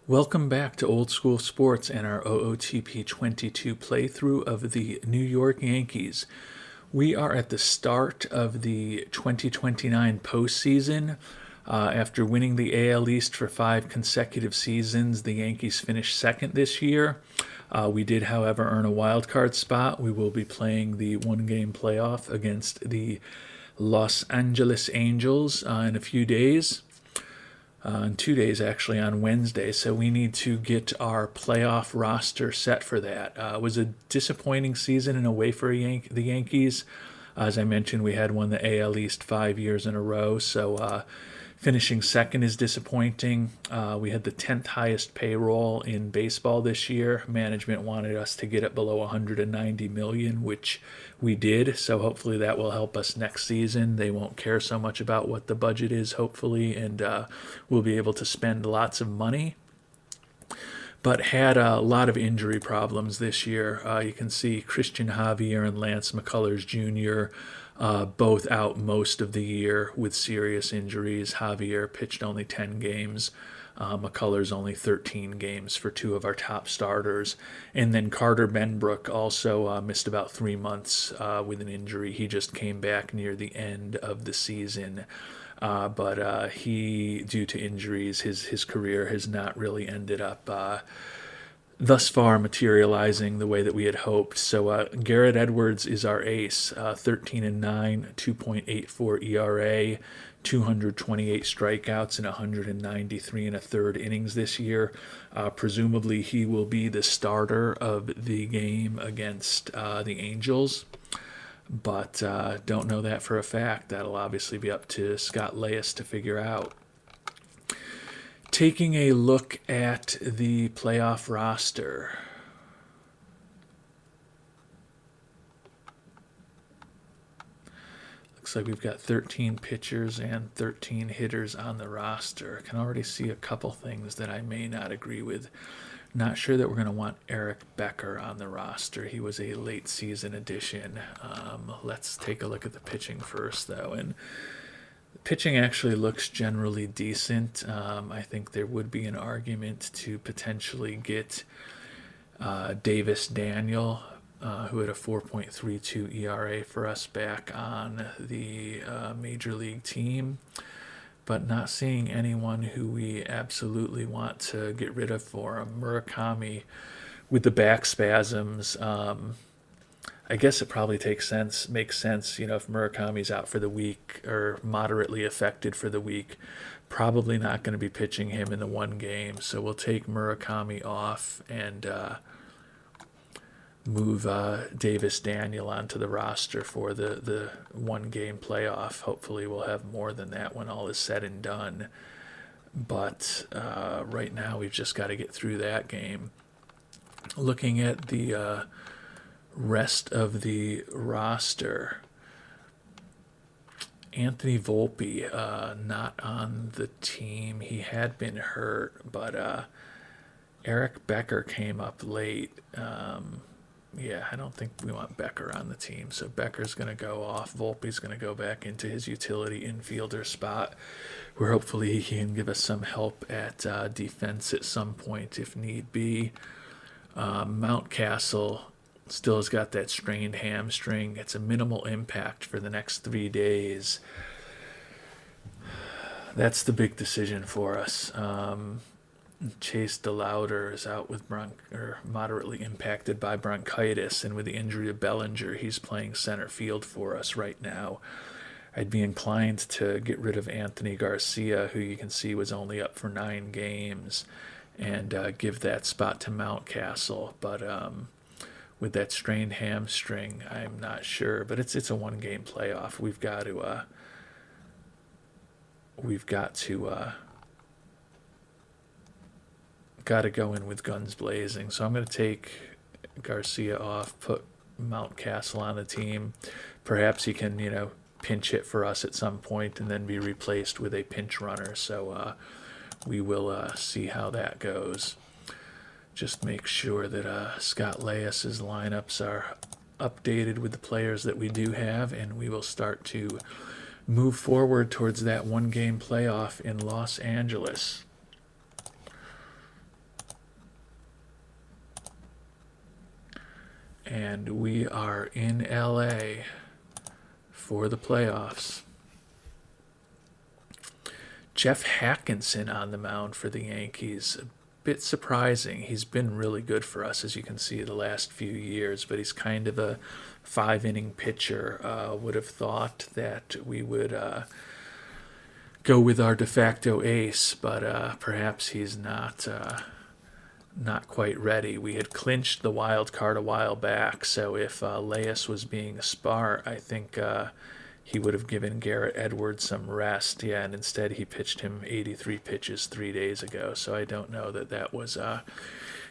Welcome back to Old School Sports and our OOTP 22 playthrough of the New York Yankees. We are at the start of the 2029 postseason. After winning the AL East for 5 consecutive seasons, the Yankees finished second this year. We did, however, earn a wild card spot. We will be playing the one-game playoff against the Los Angeles Angels in a few days. In 2 days, actually, on Wednesday. So we need to get our playoff roster set for that. It was a disappointing season in a way for the Yankees. As I mentioned, we had won the AL East 5 years in a row. So finishing second is disappointing. We had the 10th highest payroll in baseball this year. Management wanted us to get it below $190 million, which we did. So hopefully that will help us next season. They won't care so much about what the budget is, hopefully, and we'll be able to spend lots of money. But had a lot of injury problems this year. You can see Christian Javier and Lance McCullers Jr. Both out most of the year with serious injuries. Javier pitched only 10 games. McCullers only 13 games for 2 of our top starters. And then Carter Benbrook also missed about 3 months with an injury. He just came back near the end of the season. But he, due to injuries, his career has not really ended up thus far materializing the way that we had hoped. So Garrett Edwards is our ace, 13-9, 2.84 ERA, 228 strikeouts in 193 and a third innings this year. Presumably he will be the starter of the game against the Angels, but don't know that for a fact. That'll obviously be up to Scott Leyes to figure out. Taking a look at the playoff roster. Looks like we've got 13 pitchers and 13 hitters on the roster. I can already see a couple things that I may not agree with. Not sure that we're going to want Eric Becker on the roster. He was a late season addition. Let's take a look at the pitching first, though. And the pitching actually looks generally decent. I think there would be an argument to potentially get Davis Daniel, who had a 4.32 ERA for us back on the major league team, but not seeing anyone who we absolutely want to get rid of for him. Murakami with the back spasms. I guess it probably makes sense, if Murakami's out for the week or moderately affected for the week, probably not going to be pitching him in the one game. So we'll take Murakami off and move Davis Daniel onto the roster for the one game playoff. Hopefully we'll have more than that when all is said and done. But right now we've just got to get through that game. Looking at the rest of the roster, Anthony Volpe not on the team. He had been hurt, but Eric Becker came up late. I don't think we want Becker on the team, so Becker's going to go off. Volpe's going to go back into his utility infielder spot, where hopefully he can give us some help at defense at some point if need be. Mountcastle still has got that strained hamstring. It's a minimal impact for the next 3 days. That's the big decision for us. Chase DeLauder is out with moderately impacted by bronchitis, and with the injury of Bellinger, he's playing center field for us right now. I'd be inclined to get rid of Anthony Garcia, who you can see was only up for 9 games, and give that spot to Mountcastle. But with that strained hamstring, I'm not sure. But it's a one-game playoff. We've got to go in with guns blazing. So I'm going to take Garcia off, put Mountcastle on the team. Perhaps he can, pinch hit for us at some point and then be replaced with a pinch runner. So we will see how that goes. Just make sure that Scott Leyes' lineups are updated with the players that we do have, and we will start to move forward towards that one-game playoff in Los Angeles. And we are in LA for the playoffs. Jeff Hackinson on the mound for the Yankees. A bit surprising. He's been really good for us, as you can see, the last few years, but he's kind of a 5-inning pitcher. Would have thought that we would go with our de facto ace, but perhaps he's not quite ready. We had clinched the wild card a while back, so if Leas was being smart, I think he would have given Garrett Edwards some rest. Yeah, and instead he pitched him 83 pitches 3 days ago, so I don't know that was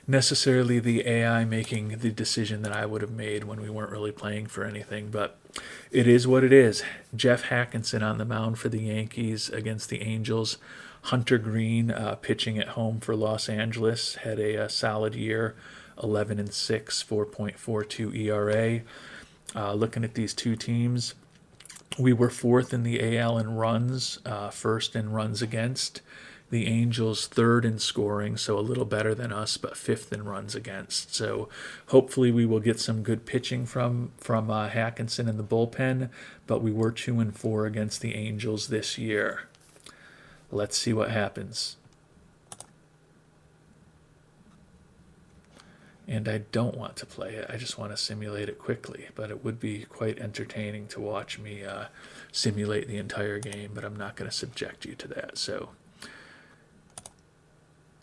necessarily the AI making the decision that I would have made when we weren't really playing for anything, but it is what it is. Jeff Hackinson on the mound for the Yankees against the Angels. Hunter Green pitching at home for Los Angeles had a solid year, 11-6, 4.42 ERA. Looking at these two teams, we were fourth in the AL in runs, first in runs against. The Angels third in scoring, so a little better than us, but fifth in runs against. So hopefully we will get some good pitching from Hackinson in the bullpen, but we were 2-4 against the Angels this year. Let's see what happens. And I don't want to play it. I just want to simulate it quickly. But it would be quite entertaining to watch me simulate the entire game, but I'm not going to subject you to that. So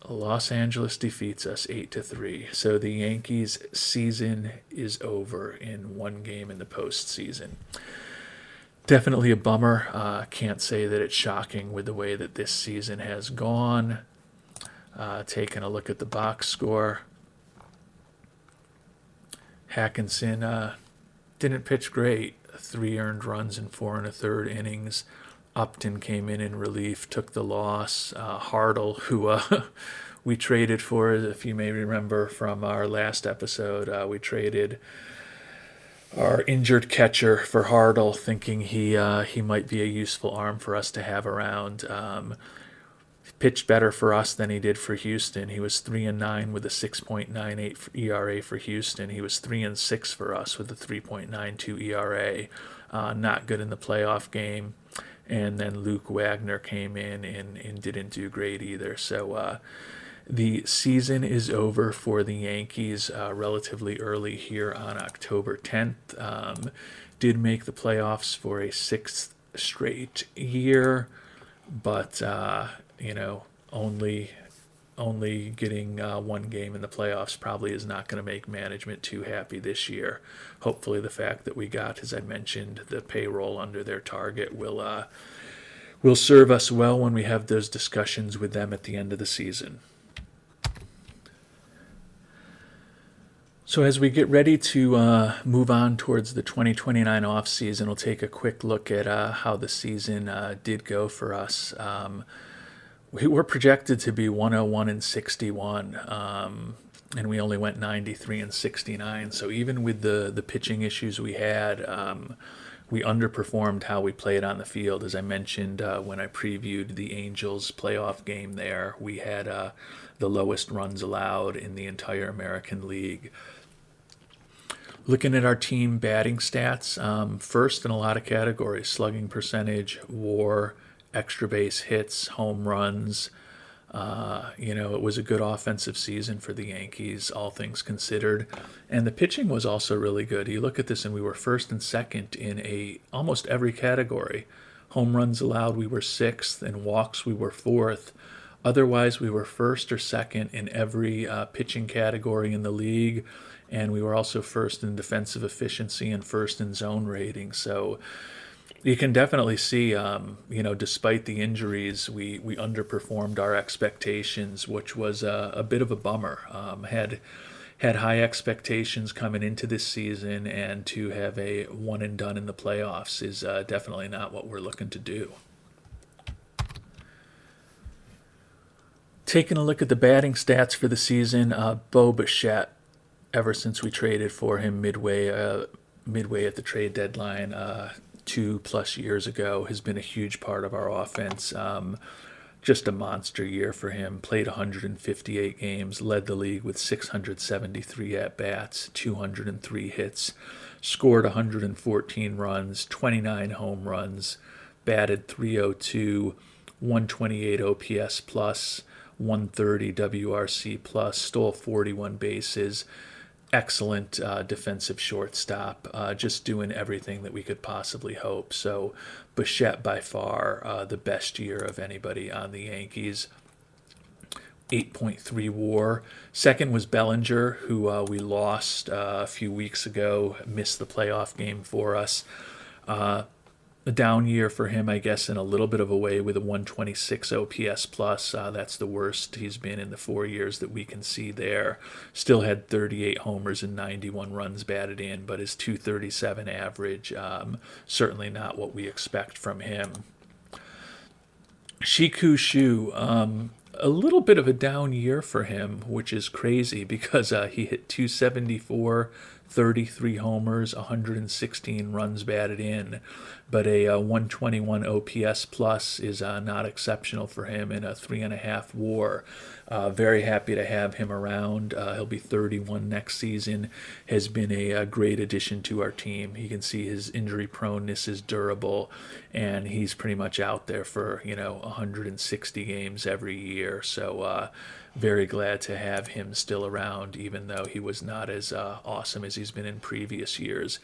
Los Angeles defeats us 8-3. So the Yankees' season is over in one game in the postseason. Definitely a bummer. Can't say that it's shocking with the way that this season has gone. Taking a look at the box score, Hackinson didn't pitch great. 3 earned runs in 4 1/3 innings. Upton came in relief, took the loss. Hartle, who we traded for, if you may remember from our last episode, we traded our injured catcher for Hartle, thinking he might be a useful arm for us to have around. Pitched better for us than he did for Houston. He was 3-9 with a 6.98 ERA for Houston. He was 3-6 for us with a 3.92 ERA. Not good in the playoff game. And then Luke Wagner came in and didn't do great either. So the season is over for the Yankees relatively early here on October 10th. Did make the playoffs for a 6th straight year, but only getting one game in the playoffs probably is not going to make management too happy this year. Hopefully the fact that we got, as I mentioned, the payroll under their target will serve us well when we have those discussions with them at the end of the season. So as we get ready to move on towards the 2029 offseason, we'll take a quick look at how the season did go for us. We were projected to be 101-61, and we only went 93-69. So even with the pitching issues we had, we underperformed how we played on the field. As I mentioned when I previewed the Angels playoff game there, we had the lowest runs allowed in the entire American League. Looking at our team batting stats, first in a lot of categories: slugging percentage, WAR, extra base hits, home runs. It was a good offensive season for the Yankees, all things considered. And the pitching was also really good. You look at this, and we were first and second in almost every category. Home runs allowed, we were 6th, and walks, we were 4th. Otherwise, we were first or second in every pitching category in the league. And we were also first in defensive efficiency and first in zone rating. So you can definitely see, despite the injuries, we underperformed our expectations, which was a bit of a bummer. Had high expectations coming into this season, and to have a one and done in the playoffs is definitely not what we're looking to do. Taking a look at the batting stats for the season, Bo Bichette, ever since we traded for him midway at the trade deadline 2+ years ago, has been a huge part of our offense. just a monster year for him. Played 158 games, led the league with 673 at-bats, 203 hits, scored 114 runs, 29 home runs, batted .302, 128 OPS plus, 130 WRC plus, stole 41 bases. Excellent defensive shortstop, just doing everything that we could possibly hope. So Bichette by far the best year of anybody on the Yankees. 8.3 WAR. Second was Bellinger, who we lost a few weeks ago, missed the playoff game for us. A down year for him, I guess, in a little bit of a way, with a 126 OPS plus. That's the worst he's been in the 4 years that we can see there. Still had 38 homers and 91 runs batted in, but his 237 average, certainly not what we expect from him. Shiku Shu, a little bit of a down year for him, which is crazy because he hit 274, 33 homers, 116 runs batted in, but a 121 OPS plus is not exceptional for him, in a 3.5 WAR. Very happy to have him around. He'll be 31 next season. Has been a great addition to our team. You can see his injury proneness is durable, and he's pretty much out there for 160 games every year. So very glad to have him still around, even though he was not as awesome as he's been in previous years.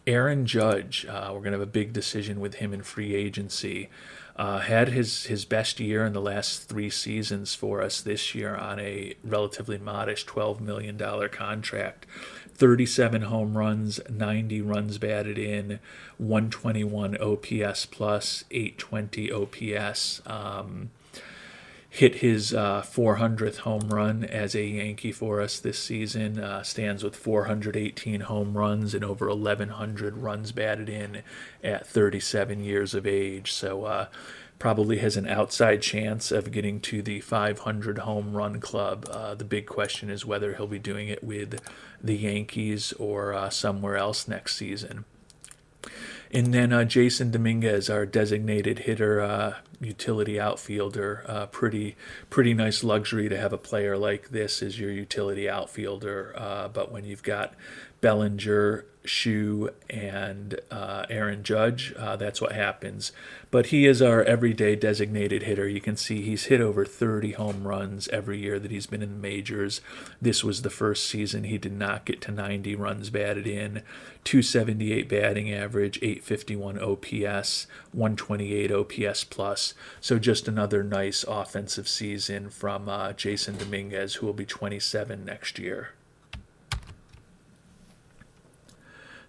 Aaron Judge, we're going to have a big decision with him in free agency. Had his best year in the last 3 seasons for us this year on a relatively modest $12 million contract. 37 home runs, 90 runs batted in, 121 OPS plus, 820 OPS. Hit his 400th home run as a Yankee for us this season. Stands with 418 home runs and over 1,100 runs batted in at 37 years of age. So probably has an outside chance of getting to the 500 home run club. The big question is whether he'll be doing it with the Yankees or somewhere else next season. And then Jason Dominguez, our designated hitter, utility outfielder. Pretty nice luxury to have a player like this as your utility outfielder. But when you've got Bellinger, Shu, and Aaron Judge, that's what happens. But he is our everyday designated hitter. You can see he's hit over 30 home runs every year that he's been in the majors. This was the first season he did not get to 90 runs batted in. 278 batting average, 851 OPS, 128 OPS plus. So just another nice offensive season from Jason Dominguez, who will be 27 next year.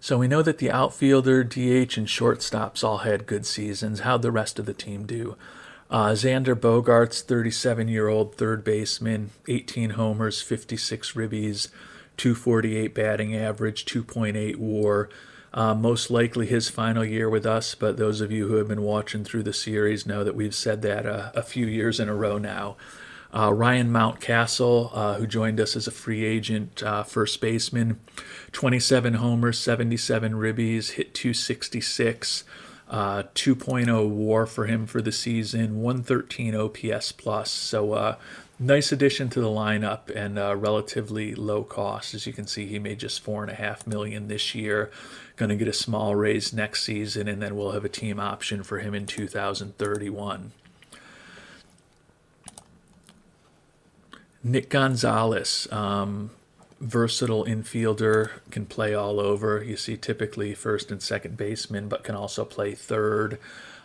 So we know that the outfielder, DH, and shortstops all had good seasons. How'd the rest of the team do? Xander Bogaerts, 37-year-old third baseman, 18 homers, 56 ribbies, 248 batting average, 2.8 WAR. Most likely his final year with us, but those of you who have been watching through the series know that we've said that a few years in a row now. Ryan Mountcastle, who joined us as a free agent first baseman, 27 homers, 77 ribbies, hit 266, 2.0 WAR for him for the season, 113 OPS plus. So nice addition to the lineup and relatively low cost. As you can see, he made just $4.5 million this year. Going to get a small raise next season, and then we'll have a team option for him in 2031. Nick Gonzalez, versatile infielder, can play all over. You see typically first and second baseman, but can also play third.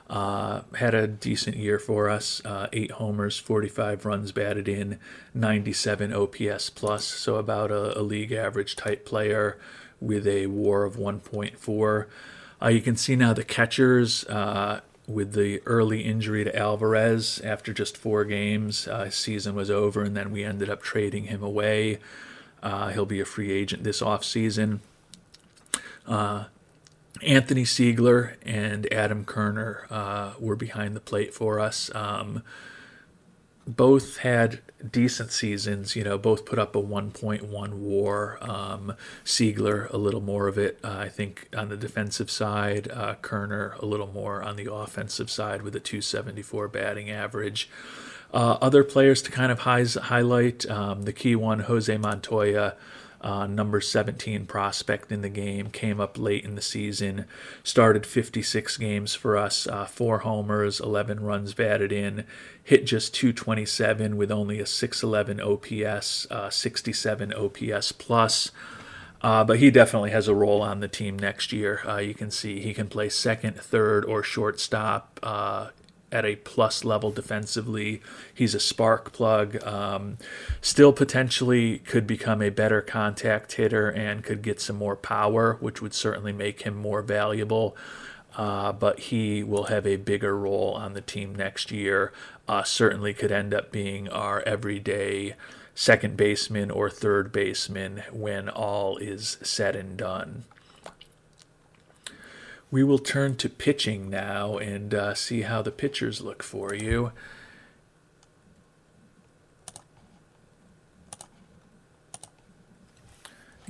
Had a decent year for us, 8 homers, 45 runs batted in, 97 OPS plus, so about a league average type player with a WAR of 1.4. You can see now the catchers, with the early injury to Alvarez after just 4 games. His season was over, and then we ended up trading him away. He'll be a free agent this offseason. Anthony Siegler and Adam Kerner were behind the plate for us. Both had decent seasons, both put up a 1.1 WAR. Siegler, a little more of it, I think, on the defensive side. Kerner, a little more on the offensive side with a 274 batting average. Other players to kind of highlight, the key one, Jose Montoya, number 17 prospect in the game, came up late in the season, started 56 games for us, 4 homers, 11 runs batted in, hit just 227 with only a 611 OPS, 67 OPS plus. But he definitely has a role on the team next year. You can see he can play second, third, or shortstop at a plus level defensively. He's a spark plug. Still potentially could become a better contact hitter and could get some more power, which would certainly make him more valuable. But he will have a bigger role on the team next year. Certainly could end up being our everyday second baseman or third baseman when all is said and done. We will turn to pitching now and see how the pitchers look for you.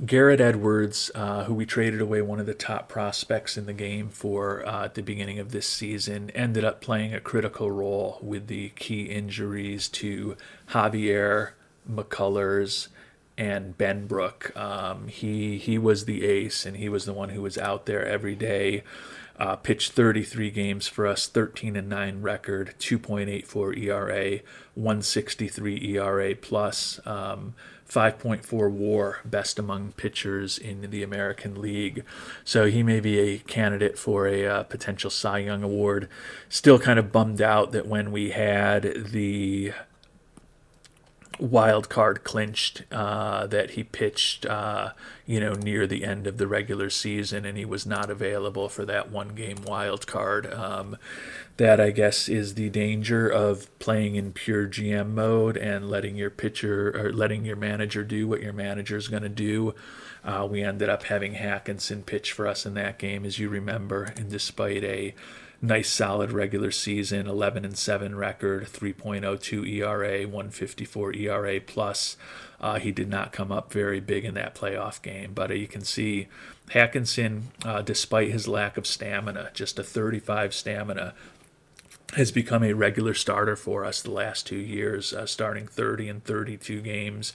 Garrett Edwards, who we traded away, one of the top prospects in the game for at the beginning of this season, ended up playing a critical role with the key injuries to Javier McCullers and Benbrook. He was the ace, and he was the one who was out there every day. Pitched 33 games for us, 13-9 record, 2.84 ERA, 163 ERA plus, 5.4 WAR, best among pitchers in the American League. So he may be a candidate for a potential Cy Young award. Still kind of bummed out that when we had the wild card clinched, that he pitched near the end of the regular season, and he was not available for that one game wild card. That, I guess, is the danger of playing in pure GM mode and letting your manager do what your manager is going to do. We ended up having Hackinson pitch for us in that game, as you remember, and despite a nice solid regular season, 11-7 record, 3.02 ERA, 154 ERA plus. He did not come up very big in that playoff game, but you can see Hackinson, despite his lack of stamina, just a 35 stamina, has become a regular starter for us the last 2 years, starting 30 and 32 games,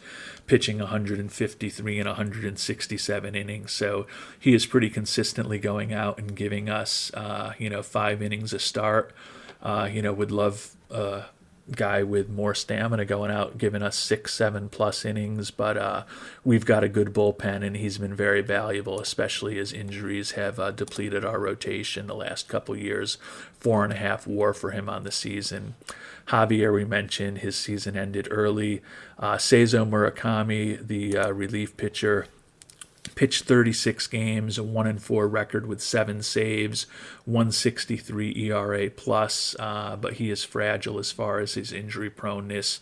pitching 153 and 167 innings. So he is pretty consistently going out and giving us, 5 innings a start. Would love a guy with more stamina going out, giving us 6-7 plus innings, but we've got a good bullpen, and he's been very valuable, especially as injuries have depleted our rotation the last couple years. 4.5 WAR for him on the season. Javier, we mentioned, his season ended early. Cezo Murakami, the relief pitcher, pitched 36 games, a 1-4 record with 7 saves, 163 ERA plus, but he is fragile as far as his injury proneness.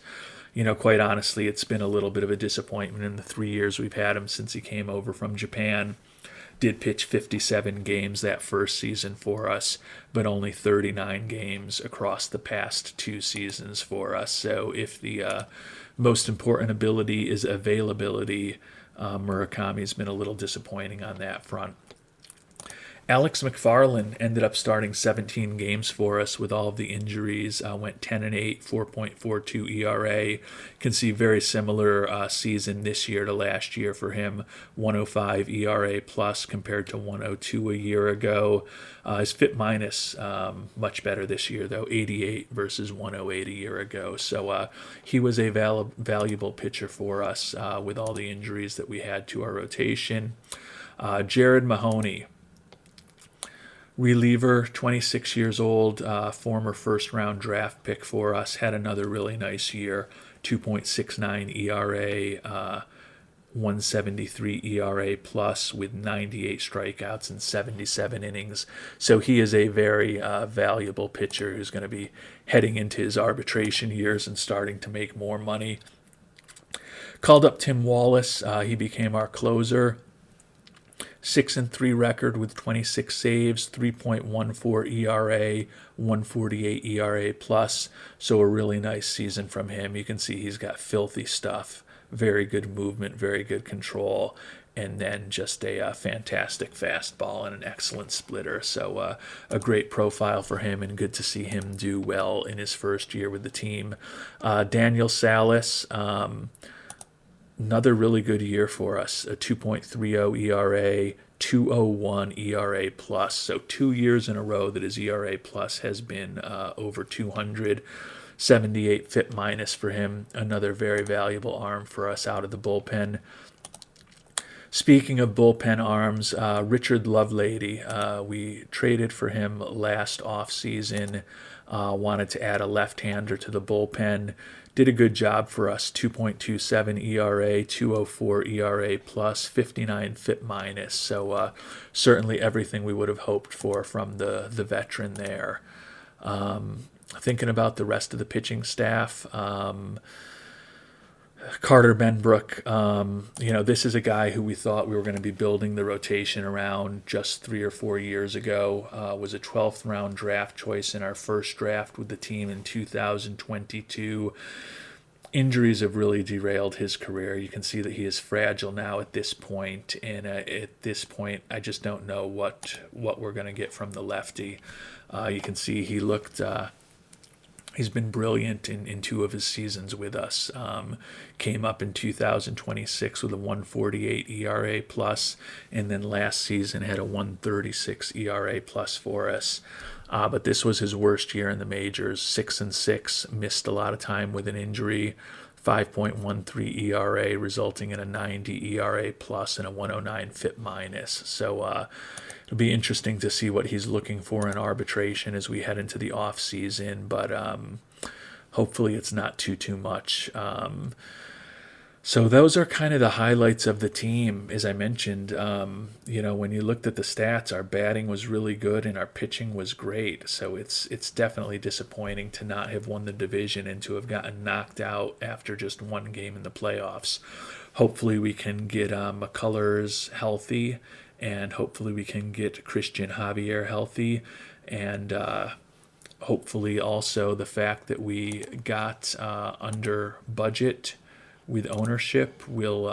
Quite honestly, it's been a little bit of a disappointment in the 3 years we've had him since he came over from Japan. Did pitch 57 games that first season for us, but only 39 games across the past 2 seasons for us. So if the most important ability is availability, Murakami's been a little disappointing on that front. Alex McFarland ended up starting 17 games for us with all of the injuries, went 10-8, 4.42 ERA. Can see very similar season this year to last year for him, 105 ERA plus compared to 102 a year ago. His FIP minus much better this year, though, 88 versus 108 a year ago. So he was a valuable pitcher for us with all the injuries that we had to our rotation. Jared Mahoney, reliever, 26 years old, former first-round draft pick for us, had another really nice year, 2.69 ERA, 173 ERA plus with 98 strikeouts and 77 innings. So he is a very valuable pitcher who's going to be heading into his arbitration years and starting to make more money. Called up Tim Wallace. He became our closer. 6-3 record with 26 saves, 3.14 ERA, 148 ERA plus. So a really nice season from him. You can see he's got filthy stuff very good movement, very good control, and then just a fantastic fastball and an excellent splitter. So a great profile for him, and good to see him do well in his first year with the team. Daniel Salas, another really good year for us, a 2.30 ERA, 201 ERA plus. So 2 years in a row that his ERA plus has been over 200. 78 FIP minus for him. Another very valuable arm for us out of the bullpen. Speaking of bullpen arms, Richard Lovelady, we traded for him last offseason. Wanted to add a left-hander to the bullpen. Did a good job for us, 2.27 ERA, 204 ERA plus, 59 FIP minus. So certainly everything we would have hoped for from the veteran there. Thinking about the rest of the pitching staff, Carter Benbrook, this is a guy who we thought we were going to be building the rotation around just 3 or 4 years ago. Was a 12th round draft choice in our first draft with the team in 2022. Injuries have really derailed his career. You can see that he is fragile now at this point, and at this point, I just don't know what we're going to get from the lefty. You can see he looked. He's been brilliant in 2 of his seasons with us. Came up in 2026 with a 148 ERA plus, and then last season had a 136 ERA plus for us. But this was his worst year in the majors. 6-6, missed a lot of time with an injury. 5.13 ERA, resulting in a 90 ERA plus and a 109 FIP minus. So it'll be interesting to see what he's looking for in arbitration as we head into the off season, but hopefully it's not too much. So those are kind of the highlights of the team. As I mentioned, when you looked at the stats, our batting was really good and our pitching was great. So it's definitely disappointing to not have won the division and to have gotten knocked out after just 1 game in the playoffs. Hopefully we can get McCullers healthy, and hopefully we can get Christian Javier healthy, and hopefully also the fact that we got under budget with ownership will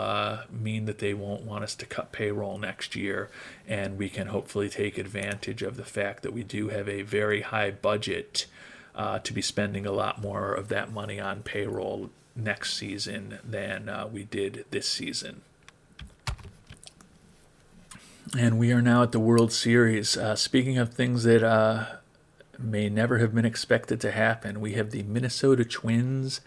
mean that they won't want us to cut payroll next year, and we can hopefully take advantage of the fact that we do have a very high budget to be spending a lot more of that money on payroll next season than we did this season. And we are now at the World Series. Speaking of things that may never have been expected to happen, we have the Minnesota Twins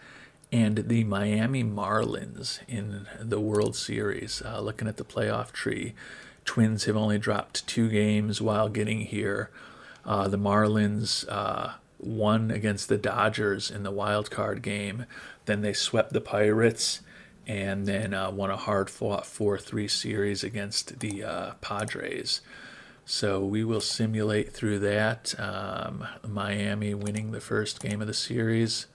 and the Miami Marlins in the World Series. Looking at the playoff tree, Twins have only dropped 2 games while getting here. The Marlins won against the Dodgers in the wild card game. Then they swept the Pirates, and then won a hard-fought 4-3 series against the Padres. So we will simulate through that. Miami winning the first game of the series.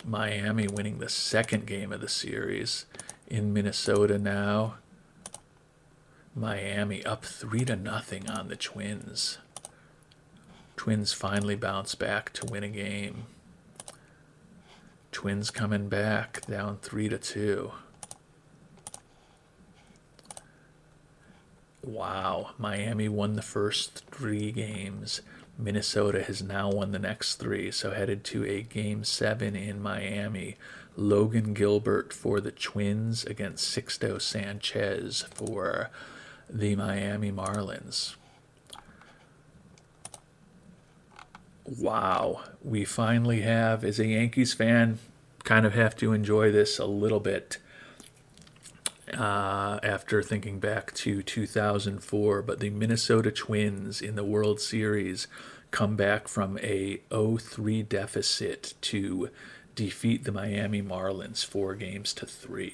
Miami winning the second game of the series. In Minnesota now. Miami up 3-0 on the Twins. Twins finally bounce back to win a game. Twins coming back down 3-2. Wow, Miami won the first 3 games. Minnesota has now won the next 3, so headed to a Game 7 in Miami. Logan Gilbert for the Twins against Sixto Sanchez for the Miami Marlins. Wow, we finally have, as a Yankees fan, kind of have to enjoy this a little bit after thinking back to 2004, but the Minnesota Twins in the World Series come back from a 0-3 deficit to defeat the Miami Marlins 4-3.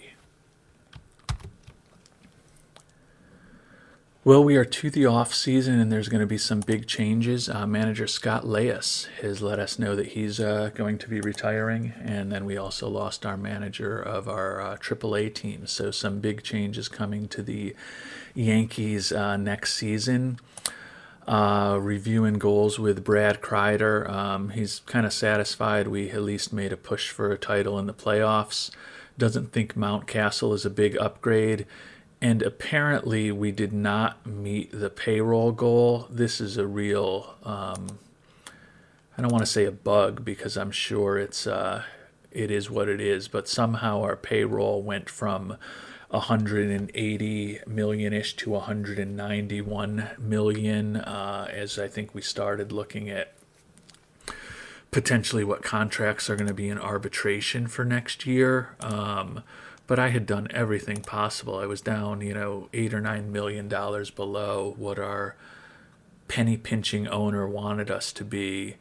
Well, we are to the off season, and there's going to be some big changes. Manager Scott Leyes has let us know that he's going to be retiring, and then we also lost our manager of our AAA team. So some big changes coming to the Yankees next season. Reviewing goals with Brad Kreider. He's kind of satisfied we at least made a push for a title in the playoffs. doesn't think Mountcastle is a big upgrade. And apparently we did not meet the payroll goal. This is a real, I don't want to say a bug because I'm sure it is what it is, but somehow our payroll went from 180 million-ish to 191 million, as I think we started looking at potentially what contracts are going to be in arbitration for next year. But I had done everything possible. I was down, $8 or $9 million below what our penny pinching owner wanted us to be.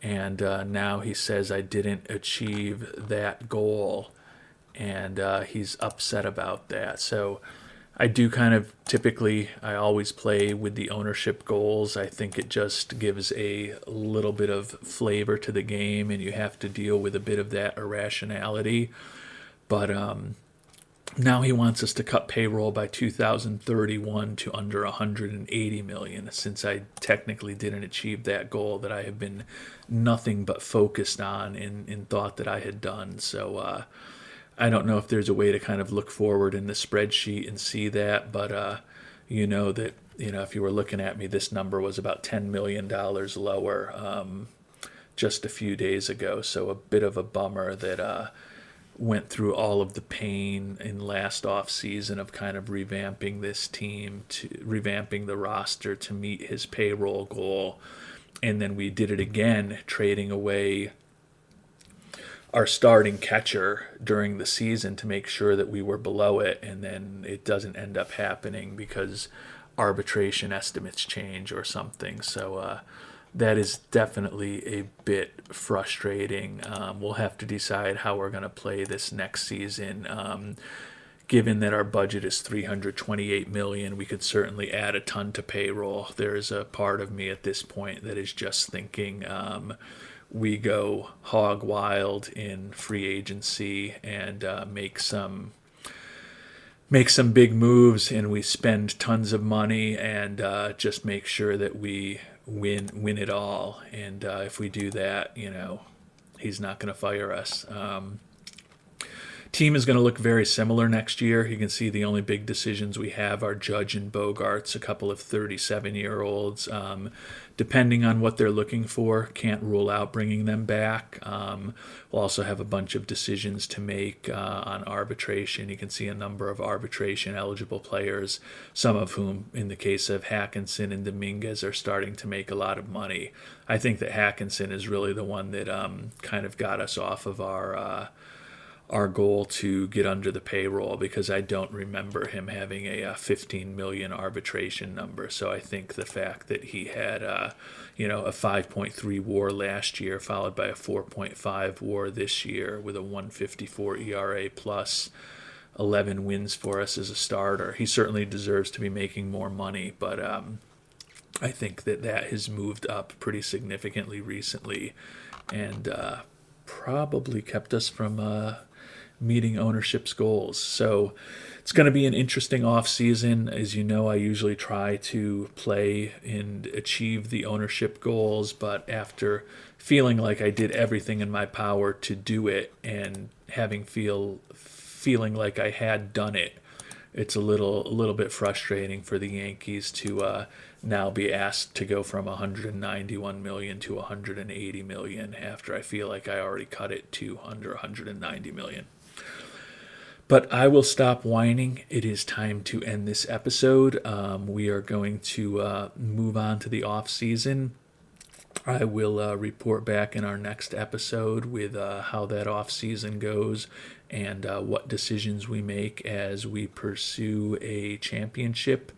And now he says I didn't achieve that goal. And he's upset about that. So I do I always play with the ownership goals. I think it just gives a little bit of flavor to the game, and you have to deal with a bit of that irrationality. But now he wants us to cut payroll by 2031 to under 180 million, since I technically didn't achieve that goal that I have been nothing but focused on and thought that I had done. So I don't know if there's a way to kind of look forward in the spreadsheet and see that, but if you were looking at me, this number was about $10 million lower just a few days ago. So a bit of a bummer that went through all of the pain in last off season of kind of revamping this team, to revamping the roster to meet his payroll goal. And then we did it again, trading away our starting catcher during the season to make sure that we were below it, and then it doesn't end up happening because arbitration estimates change or something. So that is definitely a bit frustrating. We'll have to decide how we're going to play this next season. Given that our budget is $328 million, we could certainly add a ton to payroll. There is a part of me at this point that is just thinking we go hog wild in free agency and make some big moves, and we spend tons of money and just make sure that we win it all. And if we do that, he's not going to fire us. Team is going to look very similar next year. You can see the only big decisions we have are Judge and Bogarts, a couple of 37-year-olds. Depending on what they're looking for, can't rule out bringing them back. We'll also have a bunch of decisions to make on arbitration. You can see a number of arbitration-eligible players, some of whom, in the case of Hackinson and Dominguez, are starting to make a lot of money. I think that Hackinson is really the one that kind of got us off of our goal to get under the payroll, because I don't remember him having a 15 million arbitration number. So I think the fact that he had a 5.3 WAR last year, followed by a 4.5 WAR this year, with a 154 ERA plus 11 wins for us as a starter, he certainly deserves to be making more money. But I think that has moved up pretty significantly recently, and probably kept us from meeting ownership's goals. So it's going to be an interesting off season. As you know, I usually try to play and achieve the ownership goals, but after feeling like I did everything in my power to do it and feeling like I had done it, it's a little bit frustrating for the Yankees to now be asked to go from 191 million to 180 million after I feel like I already cut it to under 190 million. But I will stop whining. It is time to end this episode. We are going to move on to the off season. I will report back in our next episode with how that off season goes and what decisions we make as we pursue a championship.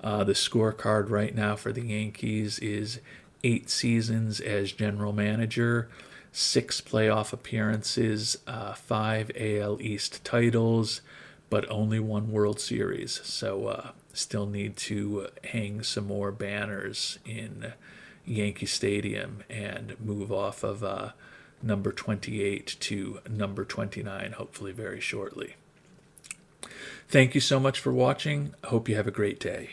The scorecard right now for the Yankees is 8 seasons as general manager, 6 playoff appearances, 5 AL East titles, but only 1 World Series. So still need to hang some more banners in Yankee Stadium and move off of number 28 to number 29, hopefully very shortly. Thank you so much for watching. I hope you have a great day.